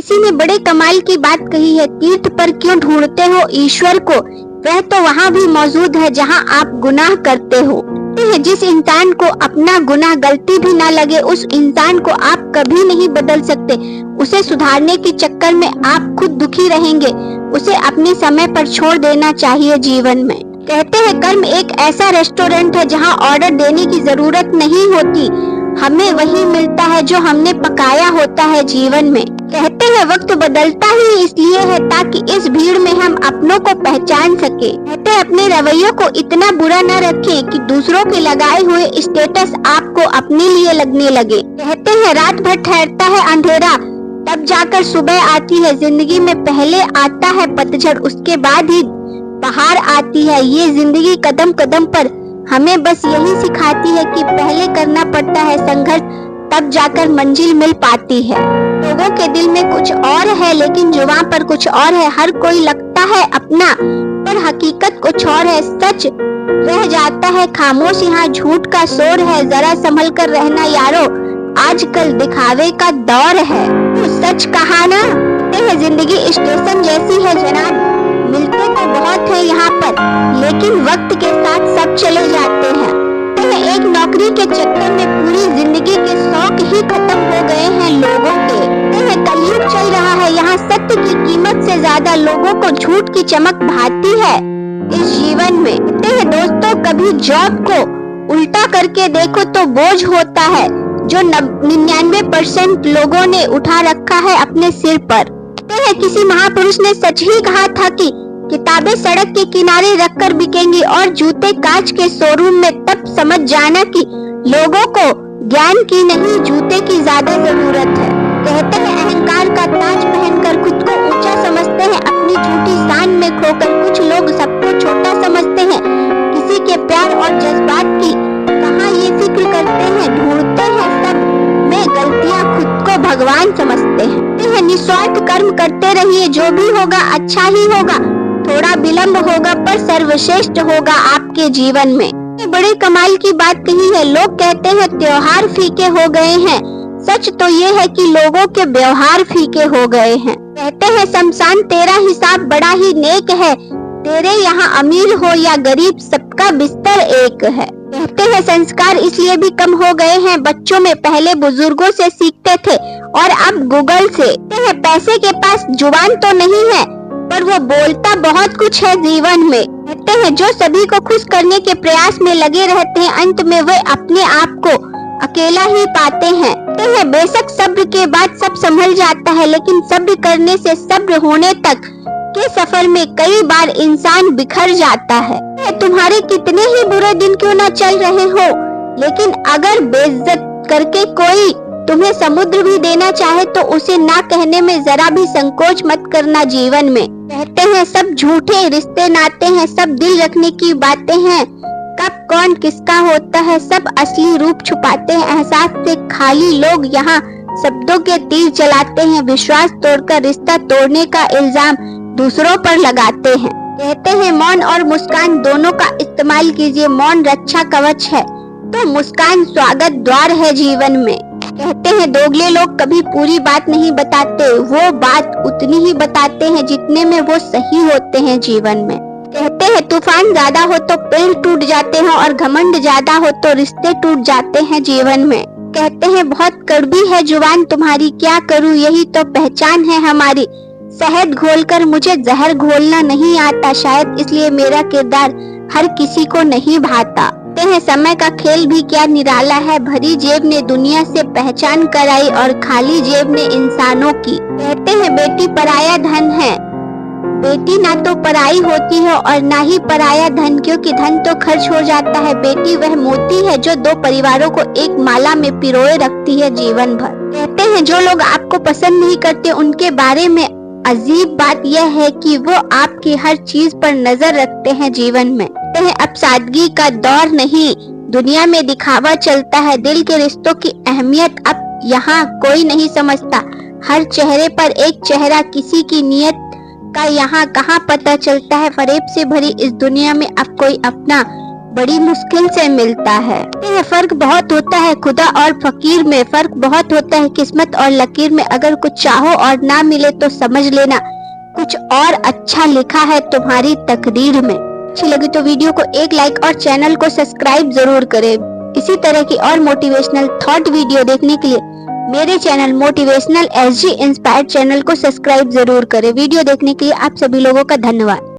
किसी ने बड़े कमाल की बात कही है, तीर्थ पर क्यों ढूंढते हो ईश्वर को, वह तो वहाँ भी मौजूद है जहाँ आप गुनाह करते हो। जिस इंसान को अपना गुनाह गलती भी ना लगे, उस इंसान को आप कभी नहीं बदल सकते। उसे सुधारने के चक्कर में आप खुद दुखी रहेंगे। उसे अपने समय पर छोड़ देना चाहिए जीवन में। कहते हैं कर्म एक ऐसा रेस्टोरेंट है जहाँ ऑर्डर देने की जरूरत नहीं होती, हमें वही मिलता है जो हमने पकाया होता है जीवन में। कहते हैं वक्त बदलता ही इसलिए है ताकि इस भीड़ में हम अपनों को पहचान सके। कहते हैं अपने रवैयों को इतना बुरा न रखें कि दूसरों के लगाए हुए स्टेटस आपको अपने लिए लगने लगे। कहते हैं रात भर ठहरता है अंधेरा, तब जाकर सुबह आती है। जिंदगी में पहले आता है पतझड़, उसके बाद ही बहार आती है। ये जिंदगी कदम कदम पर हमें बस यही सिखाती है कि पहले करना पड़ता है संघर्ष, तब जाकर मंजिल मिल पाती है। लोगों के दिल में कुछ और है लेकिन जुबान पर कुछ और है। हर कोई लगता है अपना पर हकीकत कुछ और है। सच रह जाता है खामोश, यहाँ झूठ का शोर है। जरा संभल कर रहना यारो, आजकल दिखावे का दौर है। तो सच कहा ना, जिंदगी स्टेशन जैसी है जनाब। मिलते तो बहुत है यहाँ पर, लेकिन वक्त के साथ सब चले जाते हैं। एक नौकरी के चक्कर में पूरी जिंदगी के शौक ही खत्म हो गए हैं लोगों के। कलयुग चल रहा है, यहाँ सत्य की कीमत से ज्यादा लोगों को झूठ की चमक भाती है इस जीवन में। दोस्तों कभी जॉब को उल्टा करके देखो तो बोझ होता है जो 99% लोगों ने उठा रखा है अपने सिर पर। किसी महापुरुष ने सच ही कहा था कि किताबें सड़क के किनारे रखकर बिकेंगी और जूते कांच के शोरूम में। तब समझ जाना कि लोगों को ज्ञान की नहीं जूते की ज्यादा जरूरत है। कहते हैं अहंकार का ताज पहनकर खुद को ऊंचा समझते हैं, अपनी झूठी शान में खोकर कुछ लोग सबको छोटा समझते हैं। किसी के प्यार और जज्बात की कहाँ ये फिक्र करते हैं, ढूंढते हैं सब में गलतियाँ, खुद को भगवान समझते हैं। निस्वार्थ कर्म करते रहिए, जो भी होगा अच्छा ही होगा। थोड़ा विलंब होगा पर सर्वश्रेष्ठ होगा आपके जीवन में। बड़े कमाल की बात कही है। लोग कहते हैं त्योहार फीके हो गए हैं, सच तो ये है कि लोगों के व्यवहार फीके हो गए हैं। कहते हैं शमशान तेरा हिसाब बड़ा ही नेक है, तेरे यहाँ अमीर हो या गरीब सबका बिस्तर एक है। कहते हैं संस्कार इसलिए भी कम हो गए हैं बच्चों में, पहले बुजुर्गों से सीखते थे और अब गूगल से। कहते हैं पैसे के पास जुबान तो नहीं है पर वो बोलता बहुत कुछ है जीवन में। कहते हैं जो सभी को खुश करने के प्रयास में लगे रहते हैं, अंत में वे अपने आप को अकेला ही पाते हैं। कहते हैं बेशक सब्र के बाद सब संभल जाता है, लेकिन सब्र करने से सब्र होने तक के सफर में कई बार इंसान बिखर जाता है। तुम्हारे कितने ही बुरे दिन क्यों न चल रहे हो, लेकिन अगर बेइज्जत करके कोई तुम्हें समुद्र भी देना चाहे तो उसे ना कहने में जरा भी संकोच मत करना जीवन में। कहते हैं सब झूठे रिश्ते नाते हैं, सब दिल रखने की बातें हैं, कब कौन किसका होता है सब असली रूप छुपाते हैं। एहसास से खाली लोग यहाँ शब्दों के तीर चलाते हैं, विश्वास तोड़कर रिश्ता तोड़ने का इल्जाम दूसरों पर लगाते हैं। कहते हैं मौन और मुस्कान दोनों का इस्तेमाल कीजिए, मौन रक्षा कवच है तो मुस्कान स्वागत द्वार है जीवन में। कहते हैं दोगले लोग कभी पूरी बात नहीं बताते, वो बात उतनी ही बताते हैं जितने में वो सही होते हैं जीवन में। कहते हैं तूफान ज्यादा हो तो पेड़ टूट जाते हैं और घमंड ज्यादा हो तो रिश्ते टूट जाते हैं जीवन में। कहते हैं बहुत कड़वी है जुबान तुम्हारी, क्या करूँ यही तो पहचान है हमारी। शहद घोलकर मुझे जहर घोलना नहीं आता, शायद इसलिए मेरा किरदार हर किसी को नहीं भाता। कहते हैं समय का खेल भी क्या निराला है, भरी जेब ने दुनिया से पहचान कराई और खाली जेब ने इंसानों की। कहते हैं बेटी पराया धन है, बेटी ना तो पराई होती है और ना ही पराया धन, क्योंकि धन तो खर्च हो जाता है। बेटी वह मोती है जो दो परिवारों को एक माला में पिरोए रखती है जीवन भर। कहते हैं जो लोग आपको पसंद नहीं करते उनके बारे में अजीब बात यह है कि वो आपकी हर चीज पर नजर रखते हैं जीवन में। कहते हैं अब सादगी का दौर नहीं, दुनिया में दिखावा चलता है, दिल के रिश्तों की अहमियत अब यहाँ कोई नहीं समझता। हर चेहरे पर एक चेहरा, किसी की नीयत का यहाँ कहाँ पता चलता है। फरेब से भरी इस दुनिया में अब कोई अपना बड़ी मुश्किल से मिलता है। ये फर्क बहुत होता है खुदा और फकीर में, फर्क बहुत होता है किस्मत और लकीर में। अगर कुछ चाहो और ना मिले तो समझ लेना कुछ और अच्छा लिखा है तुम्हारी तकदीर में। अच्छी लगी तो वीडियो को एक लाइक और चैनल को सब्सक्राइब जरूर करें। इसी तरह की और मोटिवेशनल थॉट वीडियो देखने के लिए मेरे channel motivational SG inspired channel को सब्सक्राइब जरूर करें। वीडियो देखने के लिए आप सभी लोगों का धन्यवाद।